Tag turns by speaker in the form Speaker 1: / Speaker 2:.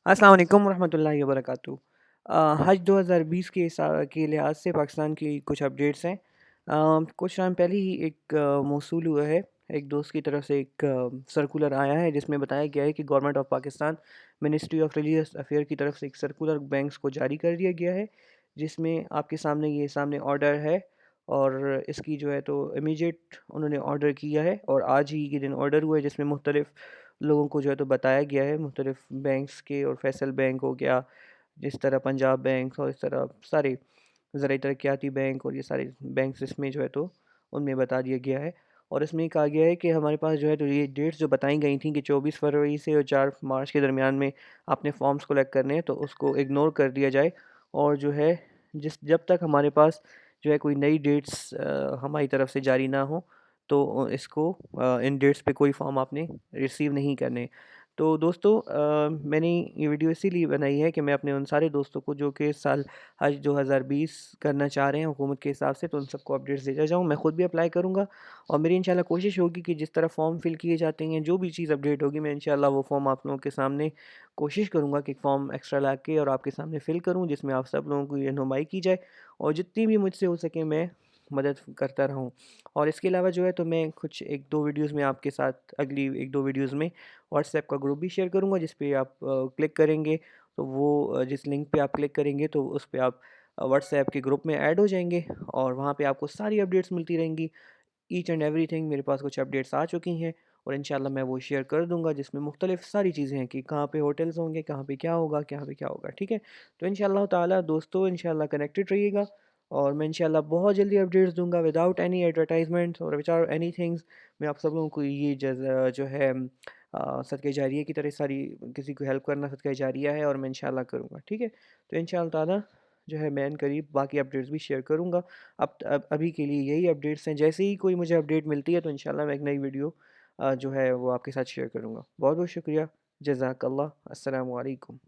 Speaker 1: अस्सलाम वालेकुम रहमतुल्लाहि व बरकातुहू। हज 2020 के लिहाज से पाकिस्तान की कुछ अपडेट्स हैं। कुछ टाइम पहले ही एक मौसूल हुआ है, एक दोस्त की तरफ से एक सर्कुलर आया है जिसमें बताया गया है कि government of Pakistan ministry of religious affair की तरफ से एक सर्कुलर बैंक्स को जारी कर दिया गया है, जिसमें आपके सामने ये सामने ऑर्डर है। और इसकी जो है तो इमीडिएट उन्होंने ऑर्डर किया है और आज ही के दिन ऑर्डर हुआ है, जिसमें मुख्तलिफ लोगों को जो है तो बताया गया है, मुख्तलिफ बैंक्स के, और फैसल बैंक हो गया, जिस तरह पंजाब बैंक और इस तरह सारे ज़राई तरक्याती बैंक और ये सारे बैंक्स इसमें जो है तो उनमें बता दिया गया है। और इसमें कहा गया है कि हमारे पास जो है तो ये डेट्स जो बताई गई थी कि 24 फरवरी से और 4 मार्च के दरमियान में आपने फॉर्म्स कलेक्ट करने हैं, तो उसको इग्नोर कर दिया जाए। और जो है जिस जब तक हमारे पास जो है कोई नई डेट्स हमारी तरफ से जारी ना हो, तो इसको इन डेट्स पे कोई फॉर्म आपने रिसीव नहीं करने। तो दोस्तों, मैंने ये वीडियो इसीलिए बनाई है कि मैं अपने उन सारे दोस्तों को जो कि इस साल हज 2020 करना चाह रहे हैं हुकूमत के हिसाब से, तो उन सबको अपडेट्स देता जाऊँ। मैं खुद भी अप्लाई करूँगा और मेरी इंशाल्लाह कोशिश होगी कि जिस तरह फॉर्म फिल किए जाते हैं, जो भी चीज़ अपडेट होगी, मैं इंशाल्लाह वो फॉर्म आप लोगों के सामने कोशिश करूँगा कि फॉर्म एक्स्ट्रा ला के और आपके सामने फिल करूँ, जिसमें आप सब लोगों की रहनुमाई की जाए और जितनी भी मुझसे हो सके मैं मदद करता रहूँ। और इसके अलावा जो है तो मैं कुछ 1-2 वीडियोज़ में आपके साथ अगली 1-2 वीडियोज़ में व्हाट्सएप का ग्रुप भी शेयर करूँगा, जिस पे आप क्लिक करेंगे तो वो जिस लिंक पे आप क्लिक करेंगे तो उस पे आप व्हाट्सएप के ग्रुप में ऐड हो जाएँगे और वहाँ पे आपको सारी अपडेट्स मिलती रहेंगी। ईच एंड एवरीथिंग मेरे पास कुछ अपडेट्स आ चुकी हैं और इंशाल्लाह मैं वो शेयर कर दूँगा, जिसमें मुख्तलिफ सारी चीज़ें हैं कि कहाँ पे होटल्स होंगे, कहाँ पे क्या होगा, कहाँ पे क्या होगा, ठीक है? तो इंशाल्लाह ताला दोस्तों, इंशाल्लाह कनेक्टेड रहिएगा और मैं इंशाल्लाह बहुत जल्दी अपडेट्स दूँगा विदाउट एनी एडवर्टाइज़मेंट्स और विदाउट एनी थिंग्स। मैं आप सब लोगों को ये जो है सदक़े जारिया की तरह सारी किसी को हेल्प करना सदक़े जारिया है और मैं इंशाल्लाह करूँगा, ठीक है? तो इंशाअल्लाह ताला जो है मैं इनकरीब बाकी अपडेट्स भी शेयर करूँगा। अब अभी के लिए यही अपडेट्स हैं, जैसे ही कोई मुझे अपडेट मिलती है तो इंशाल्लाह मैं एक नई वीडियो जो है वो आपके साथ शेयर करूँगा। बहुत-बहुत शुक्रिया। जज़ाकल्लाह। अस्सलामु अलैकुम।